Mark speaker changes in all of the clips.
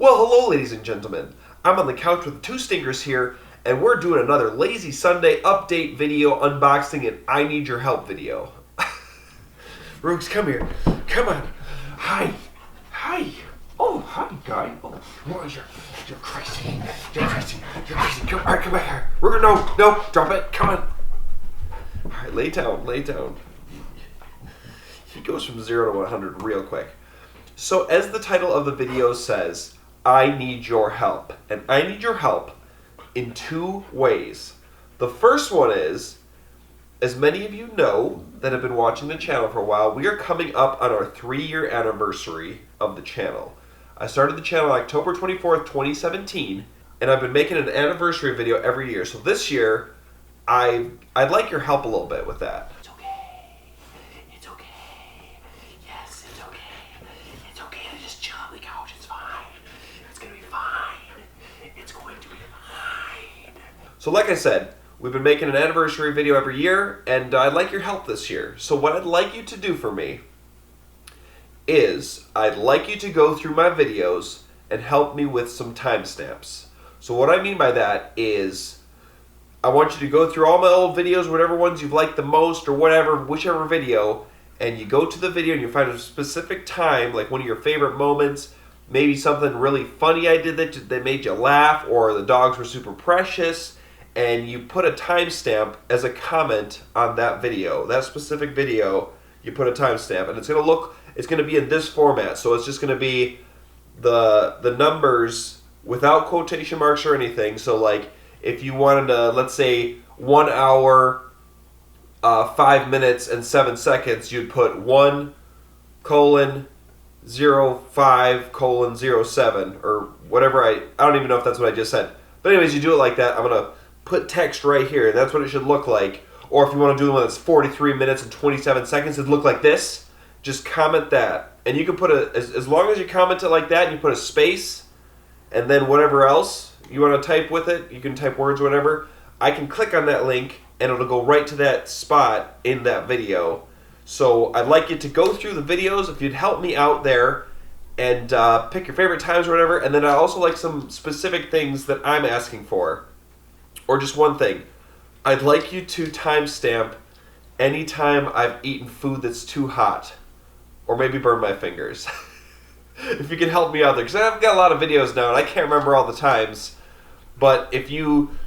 Speaker 1: Well, hello, ladies and gentlemen. I'm on the couch with the two stinkers here, and we're doing another Lazy Sunday update video, unboxing an I Need Your Help video. Rooks, come here. Come on. Hi. Hi. Oh, hi, guy. Oh, you're crazy. You're crazy. You're crazy. Come, all right, come back here. Ruger, no, drop it. Come on. All right, lay down, lay down. He goes from 0 to 100 real quick. So as the title of the video says, I need your help. And I need your help in two ways. The first one is, as many of you know that have been watching the channel for a while, we are coming up on our 3-year anniversary of the channel. I started the channel October 24th, 2017, and I've been making an anniversary video every year. So this year, I'd like your help a little bit with that.
Speaker 2: It's okay. It's okay. Yes, it's okay. It's okay to just chill on the couch. It's fine. It's going to be fine. It's going to be fine.
Speaker 1: So like I said, we've been making an anniversary video every year, and I'd like your help this year. So what I'd like you to do for me is I'd like you to go through my videos and help me with some timestamps. So what I mean by that is I want you to go through all my old videos, whatever ones you've liked the most or whatever, whichever video, and you go to the video and you find a specific time, like one of your favorite moments, maybe something really funny I did that made you laugh, or the dogs were super precious, and you put a timestamp as a comment on that video. That specific video, you put a timestamp, and it's going to be in this format. So it's just going to be the numbers without quotation marks or anything. So like if you wanted to, let's say 1 hour, 5 minutes and 7 seconds, you'd put 1:05:07 or whatever. I don't even know if that's what I just said. But anyways, you do it like that. I'm going to put text right here. That's what it should look like. Or if you want to do the one that's 43 minutes and 27 seconds, it'd look like this. Just comment that. And you can put as long as you comment it like that, and you put a space, and then whatever else you want to type with it, you can type words or whatever. I can click on that link, and it'll go right to that spot in that video. So I'd like you to go through the videos, if you'd help me out there, and pick your favorite times or whatever. And then I also like some specific things that I'm asking for. Or just one thing. I'd like you to timestamp anytime I've eaten food that's too hot. Or maybe burn my fingers. If you can help me out there. Because I've got a lot of videos now and I can't remember all the times. But if you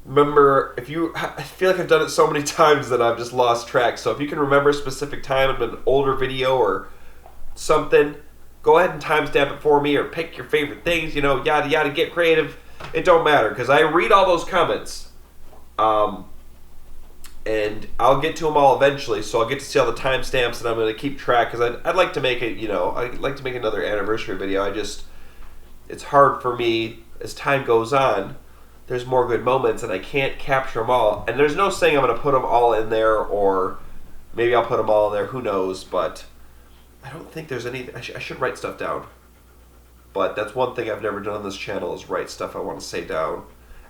Speaker 1: remember, I feel like I've done it so many times that I've just lost track. So if you can remember a specific time of an older video or something, go ahead and timestamp it for me, or pick your favorite things, yada yada, get creative. It don't matter, because I read all those comments. And I'll get to them all eventually, so I'll get to see all the timestamps, and I'm going to keep track, because I'd like to make it, I'd like to make another anniversary video. It's hard for me as time goes on. There's more good moments, and I can't capture them all. And there's no saying I'm going to put them all in there, or maybe I'll put them all in there, who knows, but I don't think there's any. I should write stuff down. But that's one thing I've never done on this channel, is write stuff I want to say down.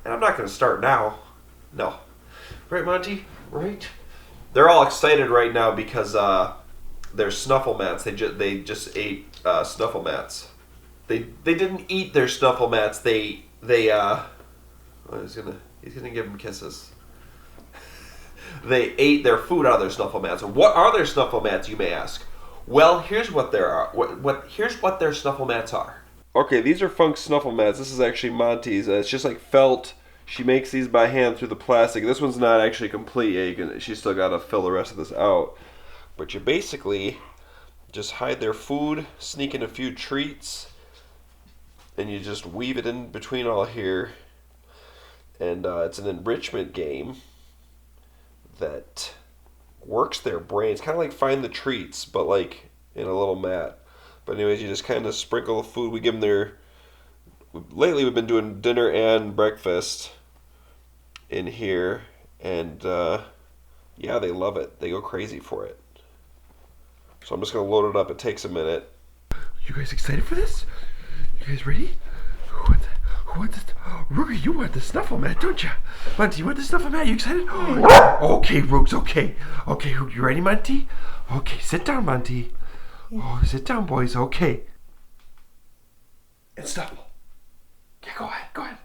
Speaker 1: And I'm not going to start now. No. Right, Monty? Right? They're all excited right now because their Snuffle mats. They just ate Snuffle mats. They didn't eat their Snuffle mats. He's gonna give them kisses. They ate their food out of their Snuffle mats. And what are their Snuffle mats, you may ask? Well, here's what there are. Here's what their Snuffle mats are. Okay, these are Funk's Snuffle mats. This is actually Monty's. It's just like felt. She makes these by hand through the plastic. This one's not actually complete. Yeah, she's still got to fill the rest of this out. But you basically just hide their food, sneak in a few treats, and you just weave it in between all here. And it's an enrichment game that works their brains. Kind of like Find the Treats, but like in a little mat. But anyways, you just kind of sprinkle the food. We give them lately we've been doing dinner and breakfast in here. And yeah, they love it. They go crazy for it. So I'm just going to load it up. It takes a minute.
Speaker 3: You guys excited for this? You guys ready? Who wants this? Ruger, you want the Snuffle mat, don't you? Monty, you want the Snuffle mat? You excited? Okay, Rooks, okay. Okay, you ready, Monty? Okay, sit down, Monty. Oh, sit down, boys. Okay. And Snuffle. Okay, go ahead, go ahead.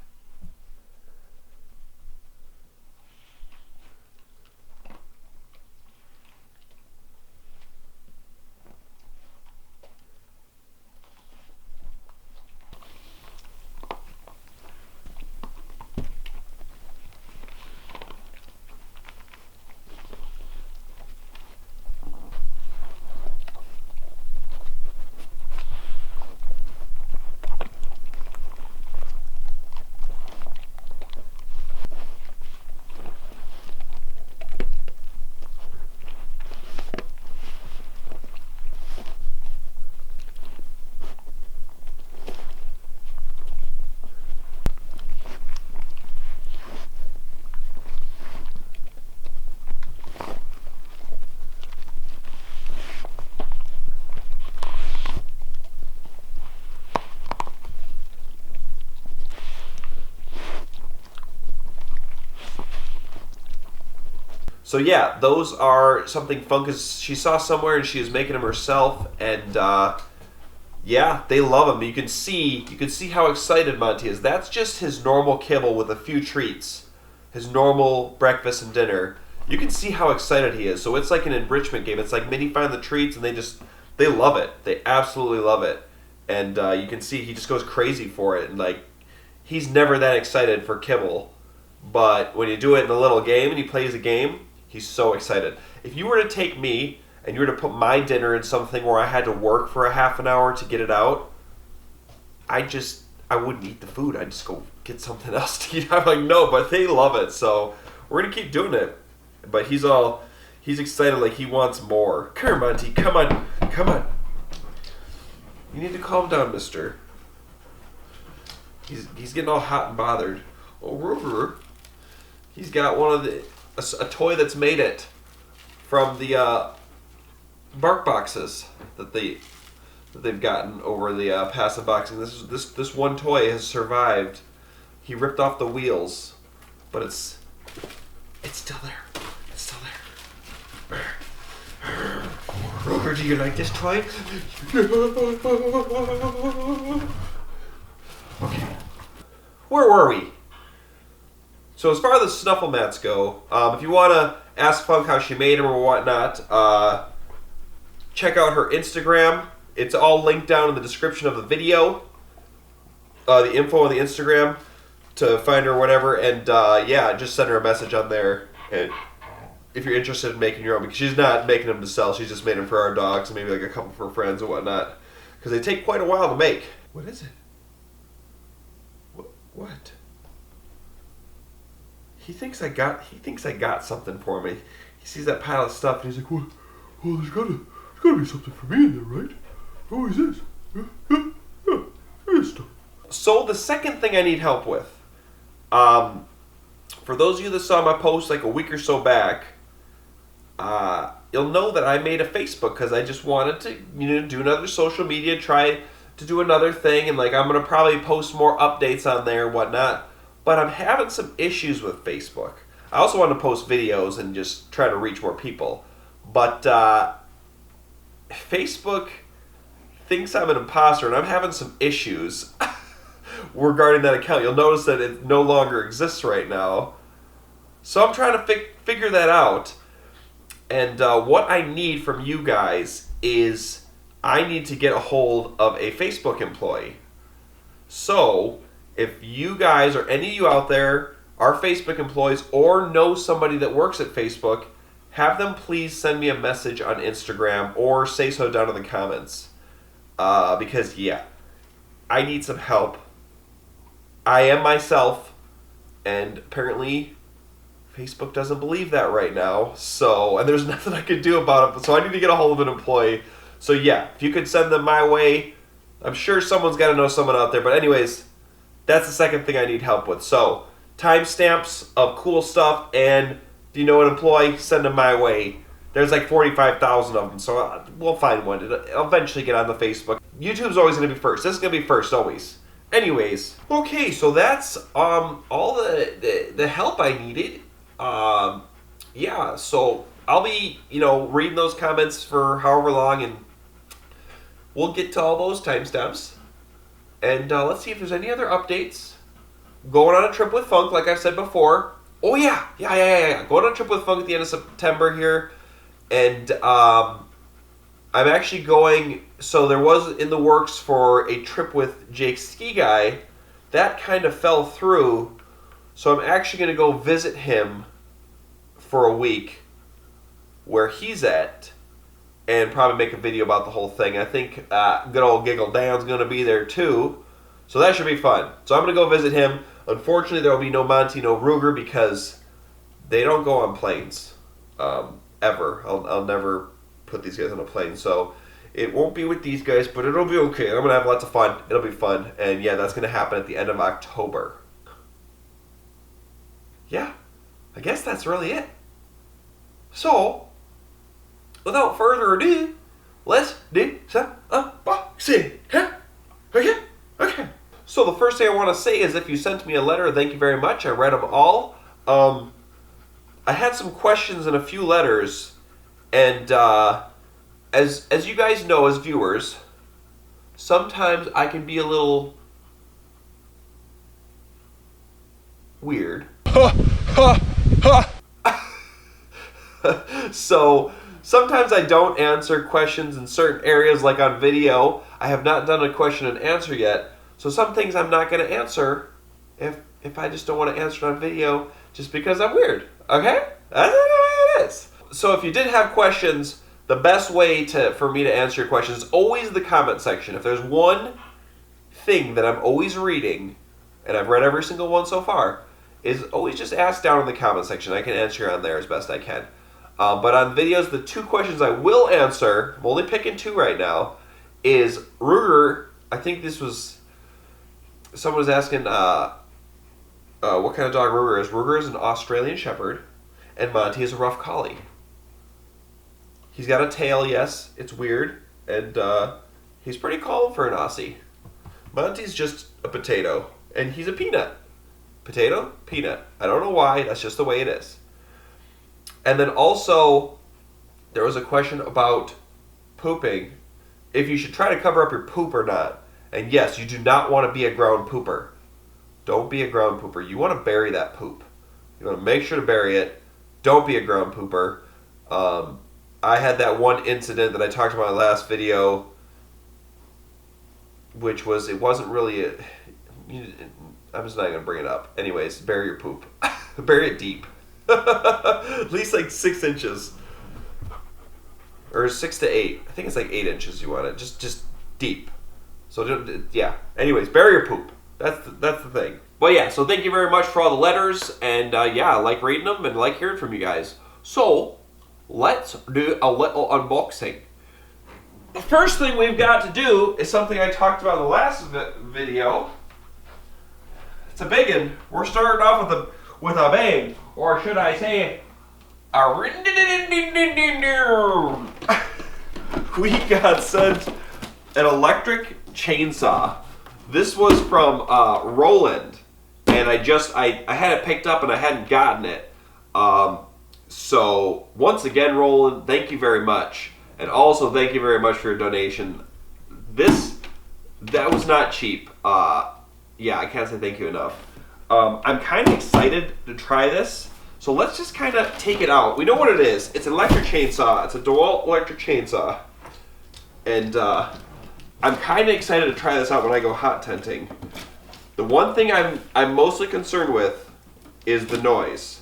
Speaker 1: So yeah, those are something fun because she saw somewhere and she was making them herself, and yeah, they love them. You can see how excited Monty is. That's just his normal kibble with a few treats, his normal breakfast and dinner. You can see how excited he is. So it's like an enrichment game. It's like Minnie find the treats, and they love it. They absolutely love it, and you can see he just goes crazy for it. And like, he's never that excited for kibble, but when you do it in a little game and he plays a game, he's so excited. If you were to take me and you were to put my dinner in something where I had to work for a half an hour to get it out, I wouldn't eat the food. I'd just go get something else to eat. I'm like, no, but they love it, so we're gonna keep doing it. But he's excited, like he wants more. Come here, Monty, come on. You need to calm down, mister. He's getting all hot and bothered. Oh, Rover, he's got a toy that's made it from the bark boxes that they've gotten over the past unboxing. This one toy has survived. He ripped off the wheels, but it's still there. It's still there. Rover, do you like this toy? Okay. Where were we? So as far as the Snuffle mats go, if you want to ask Funk how she made them or whatnot, check out her Instagram. It's all linked down in the description of the video. The info on the Instagram to find her or whatever. And yeah, just send her a message on there. And if you're interested in making your own, because she's not making them to sell. She's just made them for our dogs and maybe like a couple for friends and whatnot. Because they take quite a while to make. What is it? What? He thinks I got something for me. He sees that pile of stuff and he's like, well, there's gotta be something for me in there, right? Oh, is this? Yeah, there's stuff. So the second thing I need help with, for those of you that saw my post like a week or so back, you'll know that I made a Facebook because I just wanted to, do another social media, try to do another thing, and like I'm gonna probably post more updates on there and whatnot. But I'm having some issues with Facebook. I also want to post videos and just try to reach more people. But Facebook thinks I'm an imposter, and I'm having some issues regarding that account. You'll notice that it no longer exists right now. So I'm trying to figure that out. And what I need from you guys is I need to get a hold of a Facebook employee. So if you guys or any of you out there are Facebook employees or know somebody that works at Facebook, have them please send me a message on Instagram or say so down in the comments. Because, yeah, I need some help. I am myself, and apparently Facebook doesn't believe that right now. So, and there's nothing I can do about it. So I need to get a hold of an employee. So, yeah, if you could send them my way, I'm sure someone's got to know someone out there. But anyways, that's the second thing I need help with. So, timestamps of cool stuff, and if you know an employee, send them my way. There's like 45,000 of them, so we'll find one. It'll eventually get on the Facebook. YouTube's always going to be first. This is going to be first, always. Anyways, okay, so that's all the help I needed. Yeah, so I'll be, reading those comments for however long, and we'll get to all those timestamps. And let's see if there's any other updates. going on a trip with Funk, like I said before. Oh yeah. Going on a trip with Funk at the end of September here, and I'm actually going. So there was in the works for a trip with Jake Ski Guy. That kind of fell through, so I'm actually going to go visit him for a week where he's at, and probably make a video about the whole thing. I think good old Giggle Dan's going to be there too, so that should be fun. So I'm going to go visit him. Unfortunately, there will be no Monty, no Ruger, because they don't go on planes ever. I'll never put these guys on a plane, so it won't be with these guys, but it'll be okay. I'm going to have lots of fun. It'll be fun, and yeah, that's going to happen at the end of October. Yeah, I guess that's really it. So, without further ado, let's do some unboxing. Huh? Okay. So the first thing I want to say is if you sent me a letter, thank you very much. I read them all. I had some questions in a few letters, and as you guys know as viewers, sometimes I can be a little weird. So sometimes I don't answer questions in certain areas, like on video. I have not done a question and answer yet. So some things I'm not going to answer if I just don't want to answer it on video just because I'm weird. Okay? That's the way it is. So if you did have questions, the best way for me to answer your questions is always the comment section. If there's one thing that I'm always reading, and I've read every single one so far, is always just ask down in the comment section. I can answer on there as best I can. But on videos, the two questions I will answer, I'm only picking two right now, is Ruger. I think this was, someone was asking what kind of dog Ruger is. Ruger is an Australian Shepherd, and Monty is a rough collie. He's got a tail, yes, it's weird, and he's pretty calm for an Aussie. Monty's just a potato, and he's a peanut. Potato, peanut. I don't know why, that's just the way it is. And then also, there was a question about pooping, if you should try to cover up your poop or not. And yes, you do not want to be a ground pooper. Don't be a ground pooper. You want to bury that poop. You want to make sure to bury it. Don't be a ground pooper. I had that one incident that I talked about in my last video, which was, it wasn't really I'm just not going to bring it up. Anyways, bury your poop. Bury it deep. At least like 6 inches. Or 6 to 8. I think it's like 8 inches you want it. Just deep. So, yeah. Anyways, bury your poop. That's the thing. But yeah, so thank you very much for all the letters. And yeah, I like reading them and like hearing from you guys. So, let's do a little unboxing. The first thing we've got to do is something I talked about in the last video. It's a big one. We're starting off with a bang, or should I say, we got sent an electric chainsaw. This was from Roland, and I had it picked up and I hadn't gotten it. So once again, Roland, thank you very much, and also thank you very much for your donation. That was not cheap. Yeah, I can't say thank you enough. I'm kind of excited to try this, so let's just kind of take it out. We know what it is. It's an electric chainsaw. It's a DeWalt electric chainsaw, and I'm kind of excited to try this out when I go hot tenting. The one thing I'm mostly concerned with is the noise.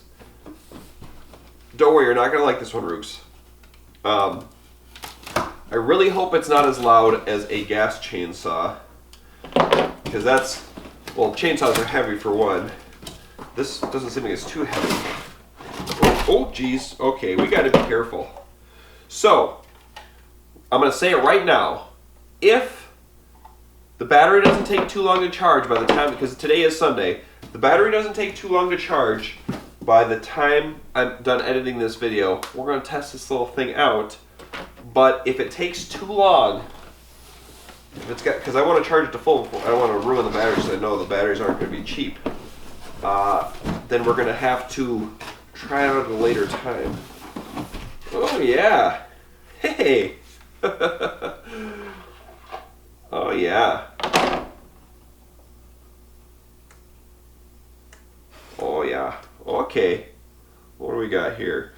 Speaker 1: Don't worry, you're not gonna like this one, Rooks. I really hope it's not as loud as a gas chainsaw, because well, chainsaws are heavy for one. This doesn't seem like it's too heavy. Oh, geez. Okay, we gotta be careful. So, I'm gonna say it right now. If the battery doesn't take too long to charge by the time, because today is Sunday, if the battery doesn't take too long to charge by the time I'm done editing this video, we're gonna test this little thing out. But if it takes too long, because I want to charge it to full, I don't want to ruin the batteries, because I know the batteries aren't going to be cheap. Then we're going to have to try it out at a later time. Oh yeah, hey. Oh yeah. Okay, what do we got here?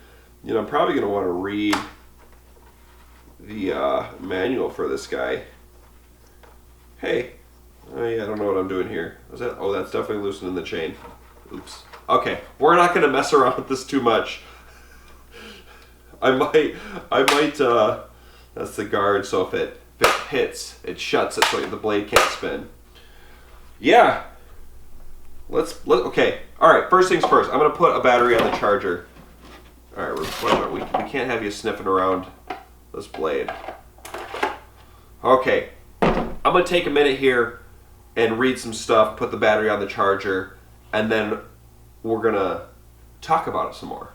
Speaker 1: You know, I'm probably going to want to read the manual for this guy. Hey, oh yeah, I don't know what I'm doing here. Is that? Oh, that's definitely loosening the chain. Oops. Okay, we're not going to mess around with this too much. I might, that's the guard, so if it hits, it shuts it so the blade can't spin. Yeah. Okay, alright, first things first, I'm going to put a battery on the charger. Alright, we can't have you sniffing around this blade. Okay, I'm going to take a minute here and read some stuff, put the battery on the charger, and then we're going to talk about it some more.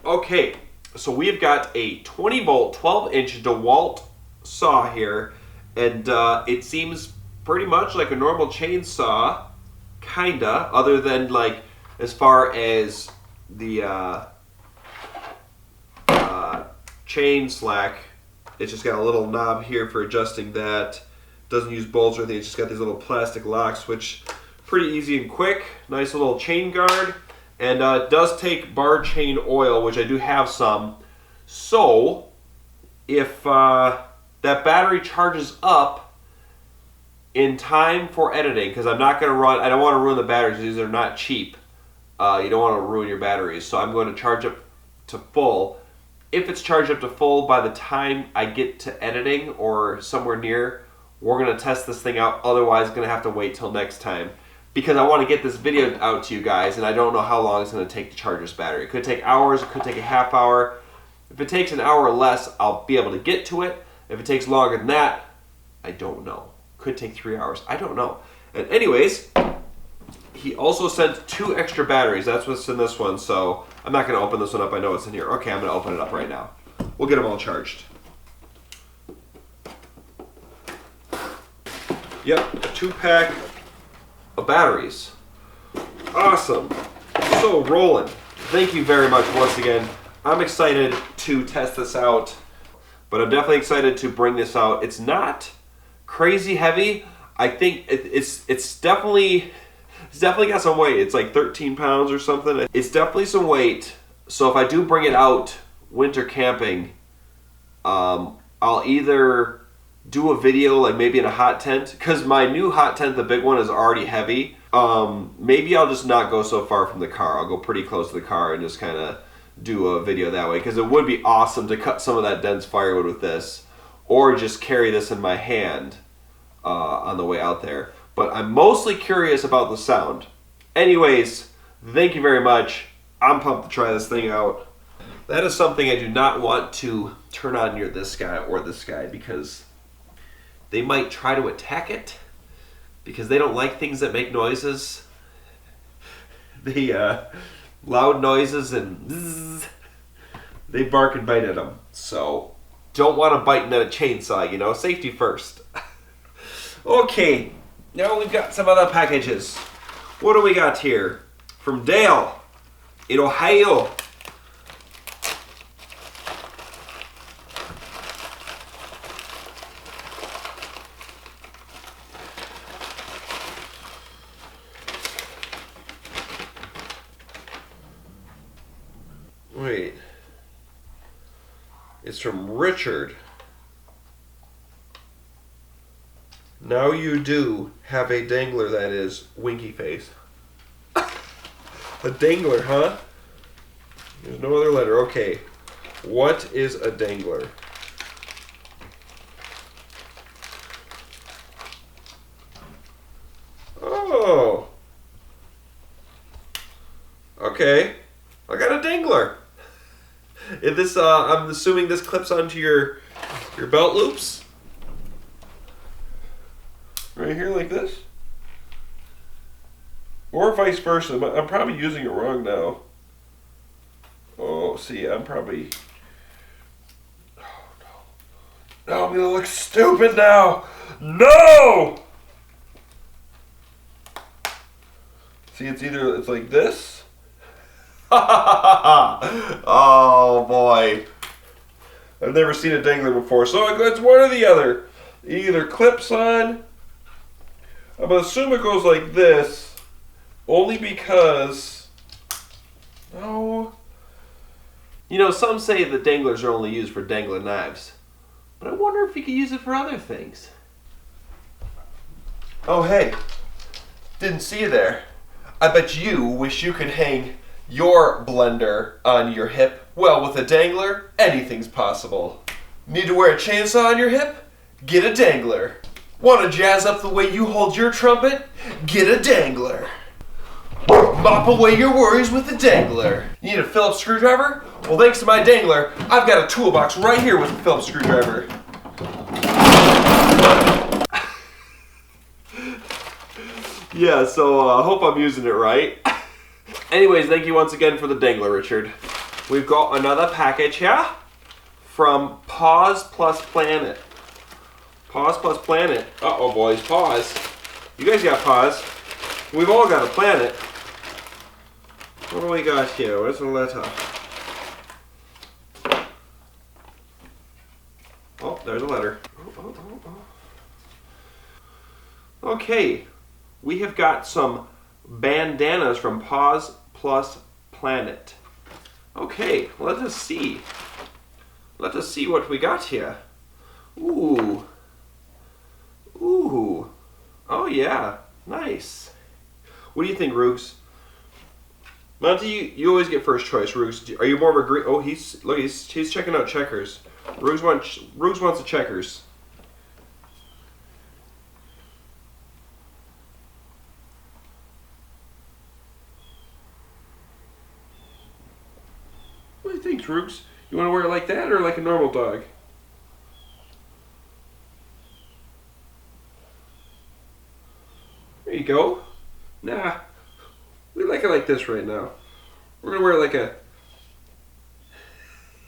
Speaker 1: Okay, so we've got a 20 volt, 12 inch DeWalt saw here, and it seems pretty much like a normal chainsaw, kinda, other than like as far as the chain slack. It's just got a little knob here for adjusting that. Doesn't use bolts or anything, it's just got these little plastic locks, which pretty easy and quick. Nice little chain guard. And it does take bar chain oil, which I do have some. So, if that battery charges up in time for editing, because I'm not going to run, I don't want to ruin the batteries, these are not cheap. You don't want to ruin your batteries. So I'm going to charge up to full. If it's charged up to full by the time I get to editing or somewhere near, we're going to test this thing out. Otherwise, going to have to wait till next time. Because I want to get this video out to you guys, and I don't know how long it's going to take to charge this battery. It could take hours, it could take a half hour. If it takes an hour or less, I'll be able to get to it. If it takes longer than that, I don't know. Could take 3 hours, I don't know. And anyways, he also sent 2 extra batteries. That's what's in this one, so I'm not going to open this one up. I know it's in here. Okay, I'm going to open it up right now. We'll get them all charged. Yep, a 2-pack of batteries. Awesome. So rolling. Thank you very much once again. I'm excited to test this out, but I'm definitely excited to bring this out. It's not crazy heavy. I think it's definitely got some weight. It's like 13 pounds or something. It's definitely some weight. So if I do bring it out winter camping, I'll either do a video like maybe in a hot tent, because my new hot tent, the big one, is already heavy. Maybe I'll just not go so far from the car. I'll go pretty close to the car and just kind of do a video that way, because it would be awesome to cut some of that dense firewood with this, or just carry this in my hand on the way out there. But I'm mostly curious about the sound. Anyways, thank you very much. I'm pumped to try this thing out. That is something I do not want to turn on near this guy or this guy, because they might try to attack it, because they don't like things that make noises. They, loud noises and zzz, they bark and bite at them. So, don't want to bite into a chainsaw, you know, safety first. Okay, now we've got some other packages. What do we got here? From Dale in Ohio. Wait. It's from Richard. Now you do have a dangler that is winky face. A dangler, huh? There's no other letter. Okay. What is a dangler? Oh. Okay. I got a dangler. If this, I'm assuming this clips onto your belt loops. Right here like this.
Speaker 3: Or vice versa. I'm probably using it wrong now. Oh, see, I'm probably... Oh, no. No, I'm gonna look stupid now. No! See, it's like this.
Speaker 1: Oh boy.
Speaker 3: I've never seen a dangler before, so it's one or the other. It either clips on. I'm gonna assume it goes like this, only because. No.
Speaker 1: You know, some say that danglers are only used for dangling knives, but I wonder if you could use it for other things. Oh hey, didn't see you there. I bet you wish you could hang your blender on your hip. Well, with a dangler, anything's possible. Need to wear a chainsaw on your hip? Get a dangler. Want to jazz up the way you hold your trumpet? Get a dangler. Mop away your worries with a dangler. You need a Phillips screwdriver? Well, thanks to my dangler, I've got a toolbox right here with a Phillips screwdriver. Yeah, so I hope I'm using it right. Anyways, thank you once again for the dangler, Richard. We've got another package here from Pause Plus Planet. Pause Plus Planet. Uh-oh, boys, pause. You guys got pause. We've all got a planet. What do we got here? Where's the letter? Oh, there's a letter. Okay. We have got some bandanas from Pause Plus Planet. Okay, let us see. Let us see what we got here. Ooh. Ooh. Oh yeah, nice. What do you think, Roogs? Monty, you always get first choice, Roogs. Are you more of a green? Oh, he's checking out checkers. Roogs wants the checkers. What do you think, Roogs? You want to wear it like that or like a normal dog? There you go. Nah, we like it like this right now. We're gonna wear it like a.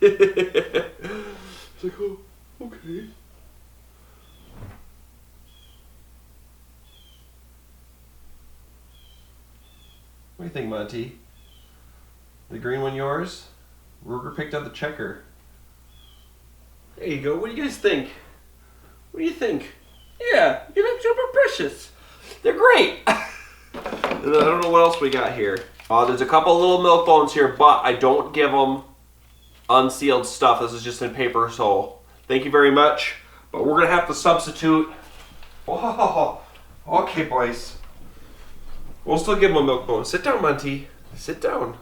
Speaker 1: It's like, oh, okay. What do you think, Monty? The green one yours? Ruger picked up the checker. There you go. What do you guys think? What do you think? Yeah, you look super precious. They're great. And then I don't know what else we got here. There's a couple little milk bones here, but I don't give them unsealed stuff. This is just in paper, so thank you very much. But we're going to have to substitute. Oh, okay, boys. We'll still give them a milk bone. Sit down, Monty. Sit down.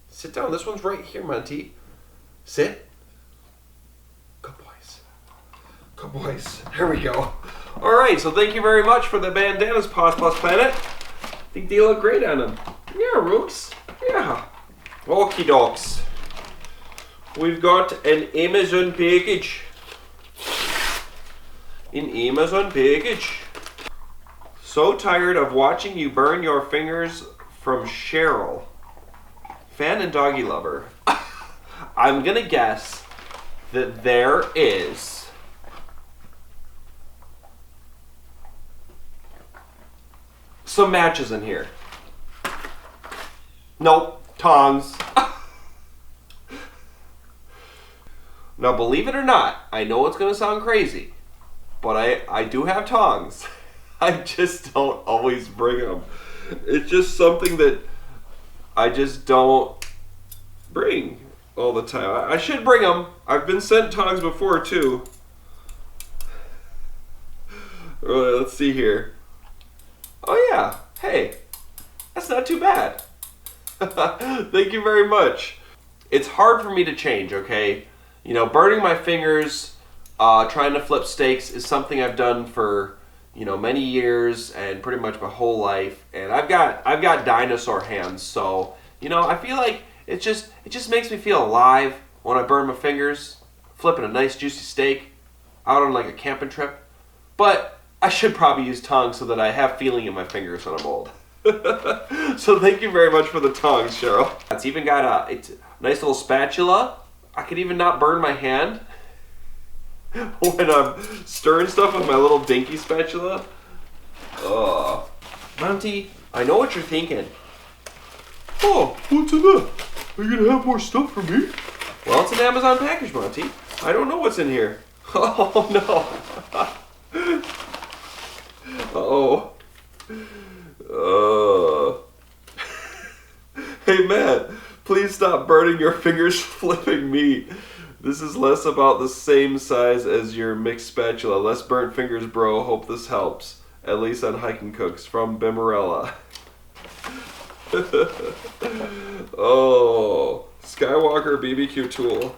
Speaker 1: Sit down. This one's right here, Monty. Sit. Good boys. Good boys. There we go. All right, so thank you very much for the bandanas, Pause Plus Planet. I think they look great on them. Yeah, Rooks. Yeah. Okie dokes. We've got an Amazon package. An Amazon package. So tired of watching you burn your fingers from Cheryl. Fan and doggy lover. I'm gonna guess that there is some matches in here. Nope, tongs. Now, believe it or not, I know it's gonna sound crazy, but I do have tongs. I just don't always bring them. It's just something that I just don't bring all the time. I should bring them. I've been sent tongs before too. All right, let's see here. Oh yeah, hey, that's not too bad. Thank you very much. It's hard for me to change, okay? You know, burning my fingers, trying to flip steaks is something I've done for, you know, many years and pretty much my whole life. And I've got dinosaur hands, so, you know, I feel like it just makes me feel alive when I burn my fingers, flipping a nice juicy steak out on like a camping trip. But I should probably use tongs so that I have feeling in my fingers when I'm old. So thank you very much for the tongs, Cheryl. It's even got a nice little spatula. I could even not burn my hand when I'm stirring stuff with my little dinky spatula. Monty, I know what you're thinking.
Speaker 3: Oh, what's in that? Are you gonna have more stuff for me?
Speaker 1: Well, it's an Amazon package, Monty. I don't know what's in here. Oh, no. Uh-oh. Hey, Matt, please stop burning your fingers flipping meat. This is less about the same size as your mixed spatula. Less burnt fingers, bro. Hope this helps. At least on Hiking Cooks from Bimarella. Oh, Skywalker BBQ tool.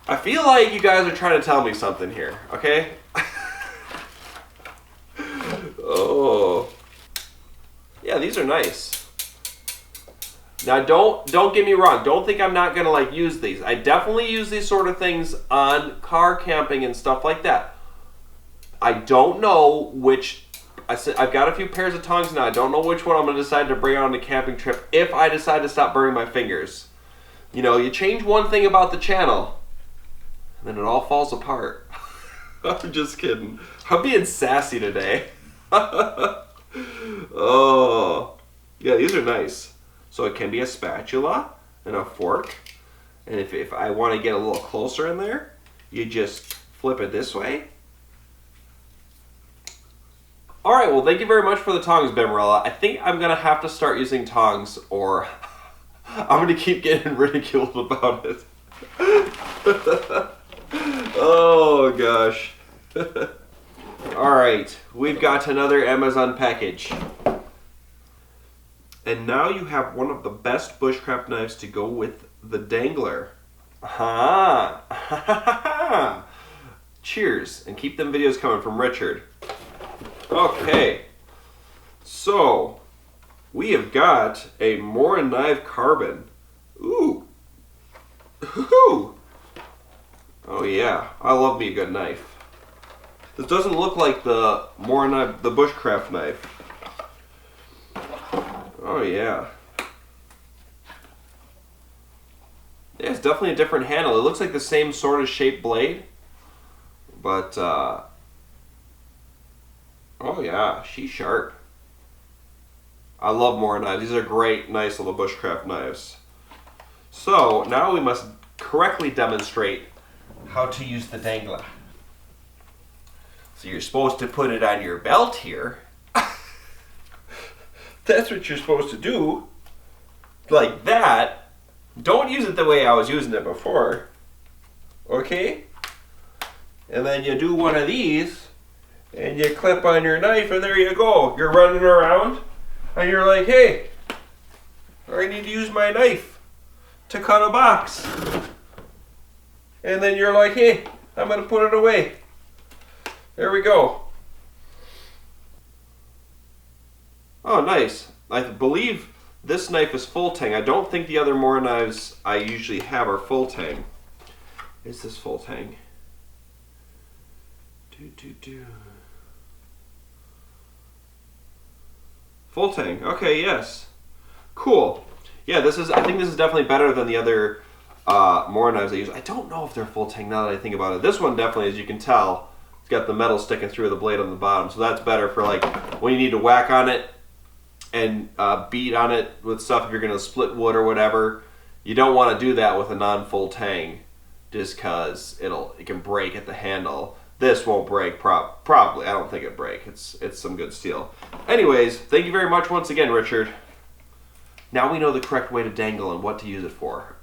Speaker 1: I feel like you guys are trying to tell me something here, okay? Oh. Yeah, these are nice. Now don't get me wrong. Don't think I'm not gonna like use these. I definitely use these sort of things on car camping and stuff like that. I don't know which. I've got a few pairs of tongs now. I don't know which one I'm gonna decide to bring on the camping trip if I decide to stop burning my fingers. You know, you change one thing about the channel, and then it all falls apart. I'm just kidding. I'm being sassy today. Oh, yeah, these are nice. So it can be a spatula and a fork. And if I want to get a little closer in there, you just flip it this way. All right, well, thank you very much for the tongs, Bimarella. I think I'm going to have to start using tongs or I'm going to keep getting ridiculed about it. Oh, gosh. All right, we've got another Amazon package. And now you have one of the best bushcraft knives to go with the Dangler. Aha! Cheers, and keep them videos coming from Richard. Okay, so we have got a Morin Knife Carbon. Ooh. Ooh. Oh yeah, I love me a good knife. This doesn't look like the Morin Knife, the Bushcraft knife. Oh yeah. Yeah, it's definitely a different handle. It looks like the same sort of shaped blade, but oh yeah, she's sharp. I love Morin knives. These are great, nice little bushcraft knives. So now we must correctly demonstrate how to use the Dangler. So you're supposed to put it on your belt here. That's what you're supposed to do. Like that. Don't use it the way I was using it before. Okay? And then you do one of these, and you clip on your knife, and there you go. You're running around, and you're like, hey, I need to use my knife to cut a box. And then you're like, hey, I'm going to put it away. There we go. Oh, nice. I believe this knife is full tang. I don't think the other Morin knives I usually have are full tang. Is this full tang? Full tang. Okay, yes. Cool. Yeah, this is. I think this is definitely better than the other Morin knives I use. I don't know if they're full tang now that I think about it. This one definitely, as you can tell, it's got the metal sticking through the blade on the bottom, so that's better for like when you need to whack on it and beat on it with stuff if you're going to split wood or whatever. You don't want to do that with a non-full tang just because it can break at the handle. This won't break, probably. I don't think it'll break. It's some good steel. Anyways, thank you very much once again, Richard. Now we know the correct way to dangle and what to use it for.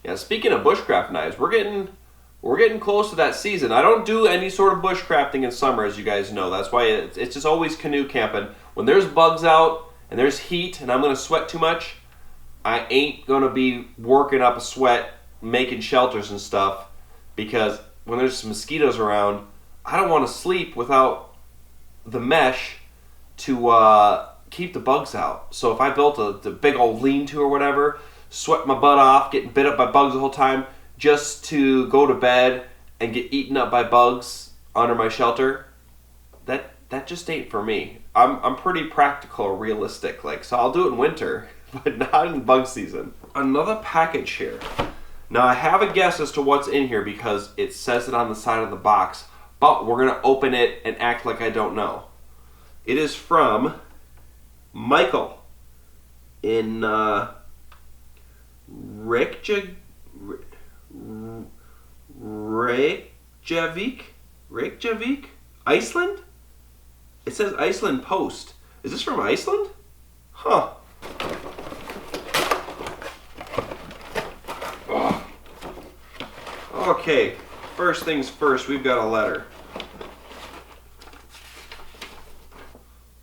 Speaker 1: Yeah, speaking of bushcraft knives, we're getting close to that season. I don't do any sort of bushcrafting in summer, as you guys know. That's why it's just always canoe camping. When there's bugs out and there's heat and I'm going to sweat too much, I ain't going to be working up a sweat making shelters and stuff, because when there's some mosquitoes around, I don't want to sleep without the mesh to keep the bugs out. So if I built a big old lean-to or whatever, sweat my butt off, getting bit up by bugs the whole time, just to go to bed and get eaten up by bugs under my shelter, that just ain't for me. I'm pretty practical, realistic, like, so I'll do it in winter, but not in bug season. Another package here. Now I have a guess as to what's in here because it says it on the side of the box, but we're gonna open it and act like I don't know. It is from Michael in Reykjavik, Iceland? It says Iceland Post. Is this from Iceland? Huh. Oh. Okay, first things first, we've got a letter.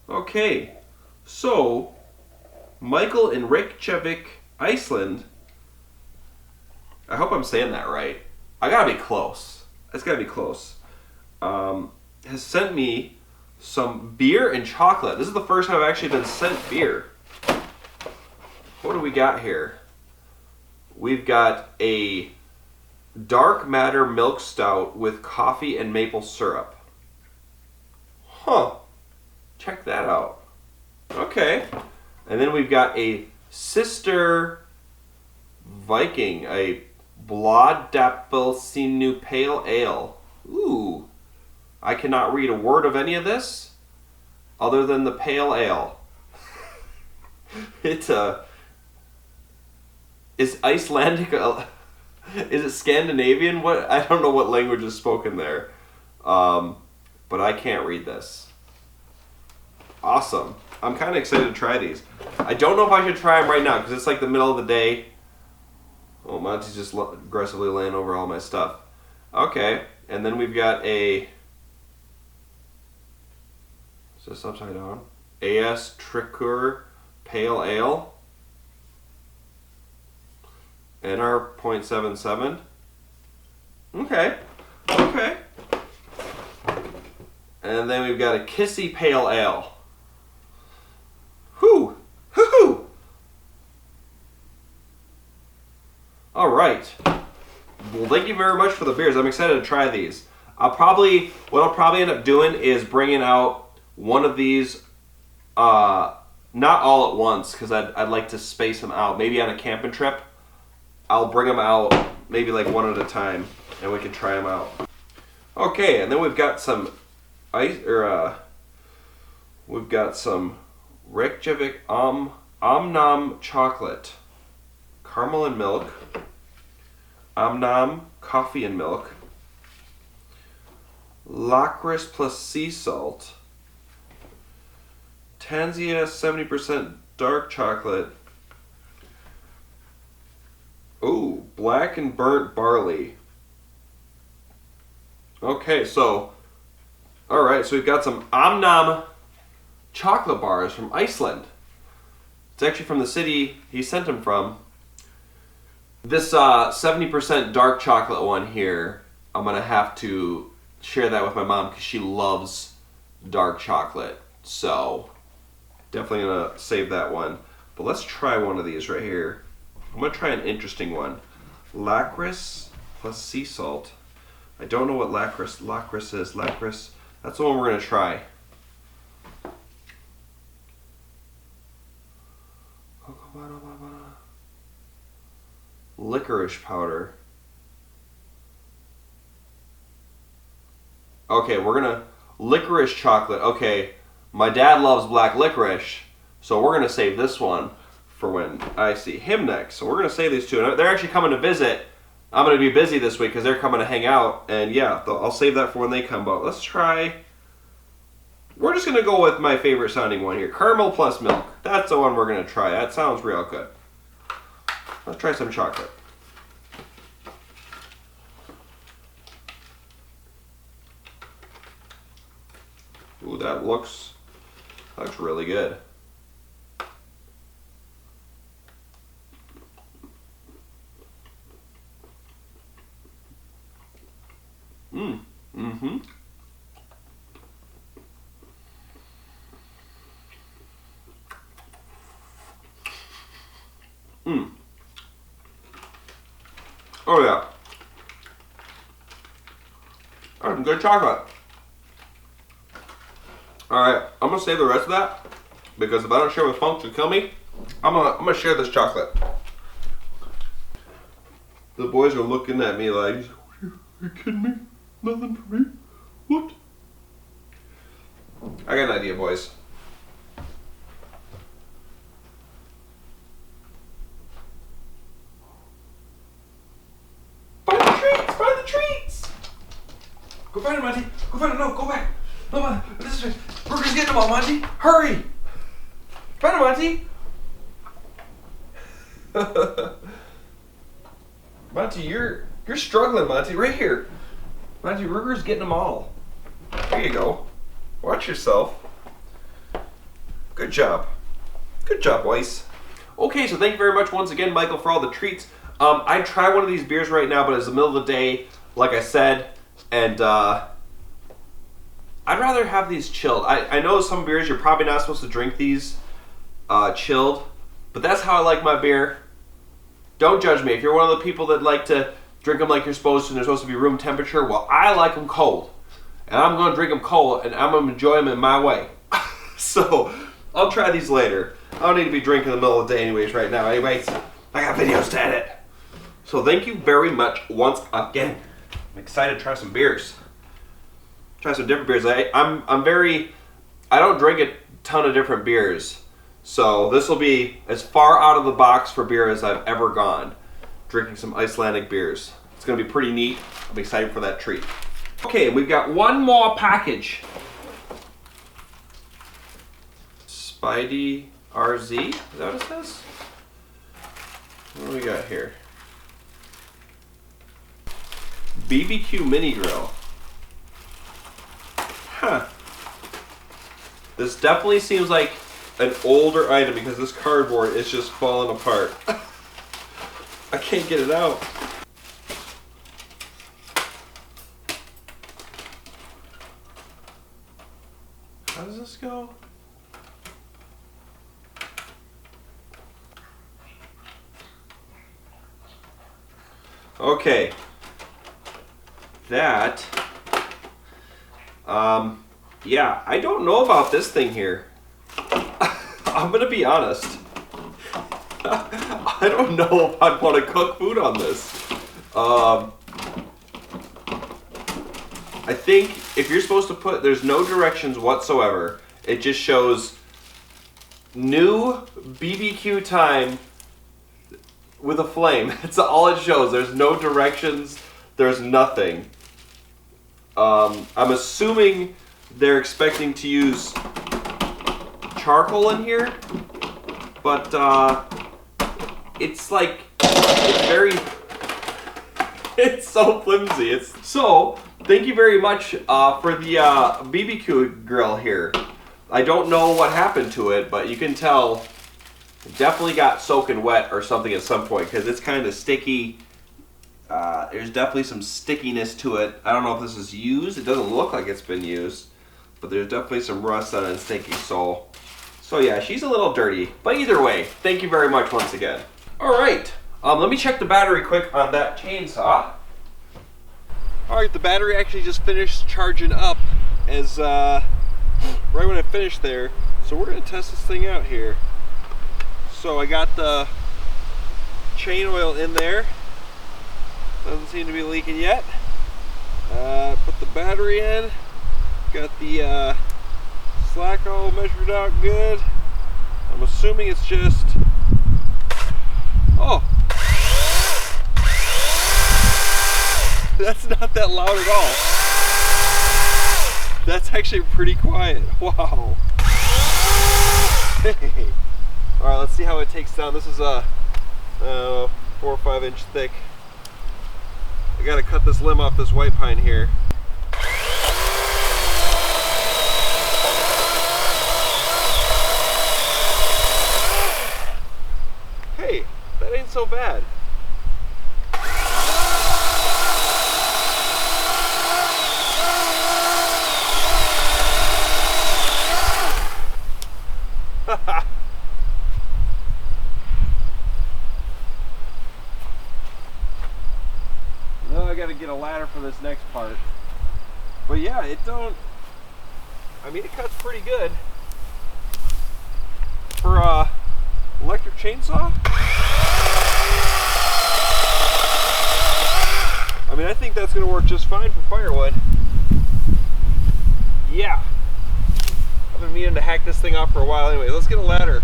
Speaker 1: Okay, so Michael in Reykjavik, Iceland. I hope I'm saying that right. I gotta be close. It's gotta be close. Has sent me some beer and chocolate. This is the first time I've actually been sent beer. What do we got here? We've got a dark matter milk stout with coffee and maple syrup. Huh. Check that out. Okay. And then we've got a Sister Viking, a Blådappelsinu Pale Ale. Ooh. I cannot read a word of any of this other than the pale ale. It's is Icelandic, is it Scandinavian? What, I don't know what language is spoken there. But I can't read this. Awesome. I'm kind of excited to try these. I don't know if I should try them right now because it's like the middle of the day. Oh, Monty's just aggressively laying over all my stuff. Okay, and then we've got a... Is this upside down? AS Tricur Pale Ale. NR 0.77. Okay. Okay. And then we've got a Kissy Pale Ale. Whoo! Hoo-hoo! All right. Well, thank you very much for the beers. I'm excited to try these. What I'll probably end up doing is bringing out one of these, not all at once, because I'd like to space them out. Maybe on a camping trip, I'll bring them out maybe like one at a time, and we can try them out. Okay, and then we've got some we've got some Reykjavik Omnam chocolate, caramel and milk, Omnam coffee and milk, Lakris plus sea salt, Tanzia 70% dark chocolate. Ooh, black and burnt barley. Okay, so, alright, so we've got some Omnam chocolate bars from Iceland. It's actually from the city he sent them from. This 70% dark chocolate one here, I'm going to have to share that with my mom because she loves dark chocolate. So, definitely going to save that one. But let's try one of these right here. I'm going to try an interesting one. Lakris plus sea salt. I don't know what lakris is. Lakris. That's the one we're going to try. Licorice powder. Okay, we're going to... Licorice chocolate. Okay, my dad loves black licorice, so we're going to save this one for when I see him next. So we're going to save these two. And they're actually coming to visit. I'm going to be busy this week because they're coming to hang out. And yeah, I'll save that for when they come. But let's try... We're just going to go with my favorite sounding one here. Caramel plus milk. That's the one we're going to try. That sounds real good. Let's try some chocolate. Ooh, that looks really good. Mm-hmm. Oh yeah. That's some good chocolate. Alright, I'm gonna save the rest of that because if I don't share with Funk to kill me, I'm gonna share this chocolate. The boys are looking at me like, are you kidding me? Nothing for me? What? I got an idea, boys. Find the treats! Find the treats! Go find them, Monty. Go find them. No, go back. No, this way. Brooker's getting them all, Monty. Hurry! Find them, Monty. Monty, you're struggling, Monty. Right here. Monty, Ruger's getting them all. There you go. Watch yourself. Good job. Good job, Weiss. Okay, so thank you very much once again, Michael, for all the treats. I'd try one of these beers right now, but it's the middle of the day, like I said, and I'd rather have these chilled. I know some beers you're probably not supposed to drink these chilled, but that's how I like my beer. Don't judge me. If you're one of the people that like to drink them like you're supposed to and they're supposed to be room temperature, well, I like them cold. And I'm going to drink them cold and I'm going to enjoy them in my way. So, I'll try these later. I don't need to be drinking in the middle of the day anyways right now. Anyways, I got videos to edit. So thank you very much once again. I'm excited to try some beers. Try some different beers. I don't drink a ton of different beers. So this will be as far out of the box for beer as I've ever gone. Drinking some Icelandic beers. It's going to be pretty neat. I'm excited for that treat. Okay, we've got one more package. Spidey RZ, is that what it says? What do we got here? BBQ mini grill. Huh. This definitely seems like an older item because this cardboard is just falling apart. I can't get it out. How does this go? Okay. That. Yeah, I don't know about this thing here. I'm gonna be honest. I don't know if I'd want to cook food on this. I think if you're supposed to put, there's no directions whatsoever. It just shows new BBQ time with a flame. That's all it shows. There's no directions. There's nothing. I'm assuming they're expecting to use charcoal in here, but it's like, it's very, it's so flimsy. So, thank you very much for the BBQ grill here. I don't know what happened to it, but you can tell it definitely got soaking wet or something at some point because it's kind of sticky. There's definitely some stickiness to it. I don't know if this is used. It doesn't look like it's been used, but there's definitely some rust on it and sticky. So yeah, she's a little dirty. But either way, thank you very much once again. All right, let me check the battery quick on that chainsaw. All right, the battery actually just finished charging up as right when I finished there. So we're gonna test this thing out here. So I got the chain oil in there. Doesn't seem to be leaking yet. Put the battery in. Got the slack all measured out good. I'm assuming it's just, oh, that's not that loud at all. That's actually pretty quiet. Wow. Hey. All right, let's see how it takes down. This is a 4 or 5 inch thick. I gotta cut this limb off this white pine here. Hey, that ain't so bad. Now I gotta get a ladder for this next part. But yeah, it don't I mean, it cuts pretty good for a electric chainsaw. I mean, I think that's going to work just fine for firewood. Yeah. I've been meaning to hack this thing off for a while anyway. Let's get a ladder.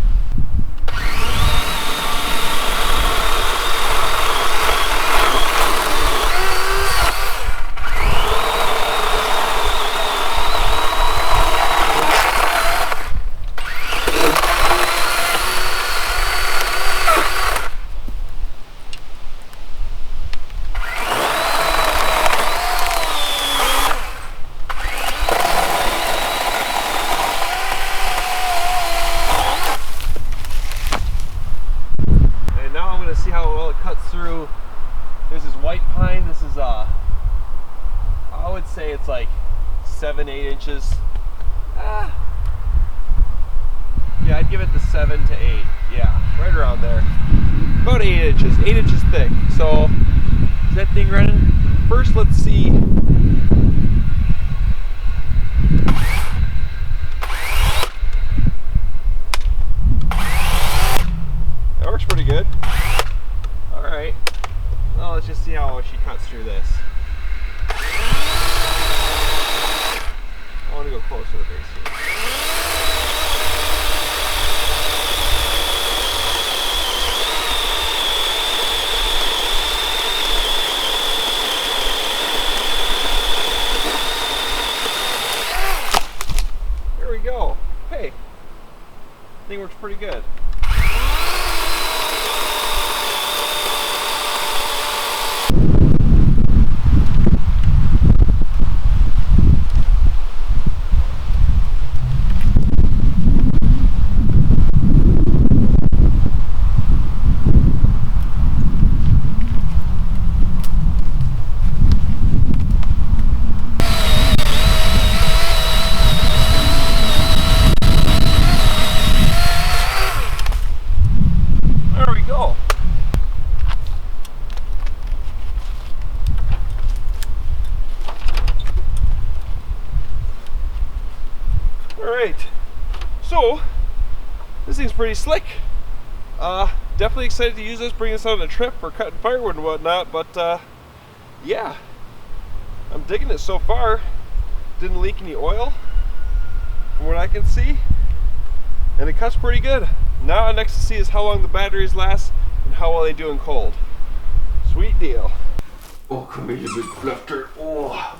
Speaker 1: See how well it cuts through. This is white pine. This is I would say it's like 7-8 inches. Yeah, I'd give it the 7 to 8. Yeah, right around there. About 8 inches. 8 inches thick. So is that thing running? First, let's see. That works pretty good. Alright, well, let's just see how she cuts through this. I want to go closer to the base here. There we go. Hey, thing works pretty good. Alright, so this thing's pretty slick. Definitely excited to use this, bring this on a trip for cutting firewood and whatnot, but yeah, I'm digging it so far. Didn't leak any oil from what I can see, and it cuts pretty good. Now next to see is how long the batteries last and how well they do in cold. Sweet deal. Oh, come here, you big fluffer. Oh.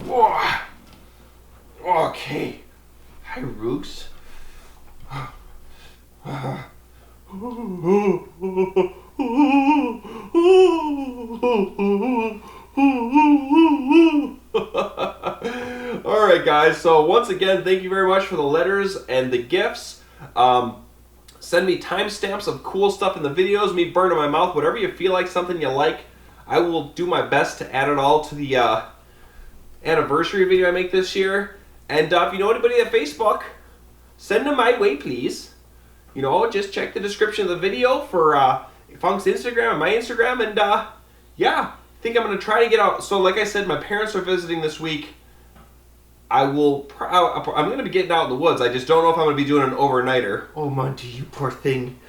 Speaker 1: Oh. Okay. Hi, Rooks. Alright guys, so once again, thank you very much for the letters and the gifts. Send me timestamps of cool stuff in the videos, me burning my mouth, whatever you feel like, something you like. I will do my best to add it all to the anniversary video I make this year. And if you know anybody at Facebook, send them my way, please. You know, just check the description of the video for Funk's Instagram and my Instagram, and yeah, I think I'm going to try to get out. So like I said, my parents are visiting this week. I'm going to be getting out in the woods. I just don't know if I'm going to be doing an overnighter. Oh, Monty, you poor thing.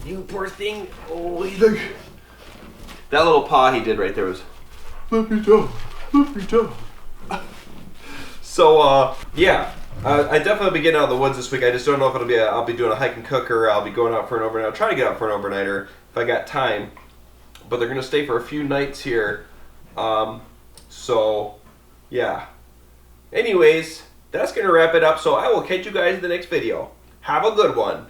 Speaker 1: You poor thing. Oh, look. That little paw he did right there was, let me down, let me down. So, yeah, I definitely be getting out of the woods this week. I just don't know if it'll be I'll be doing a hike and cook, or I'll be going out for an overnight. I'll try to get out for an overnighter if I got time. But they're going to stay for a few nights here. So, yeah. Anyways, that's going to wrap it up. So I will catch you guys in the next video. Have a good one.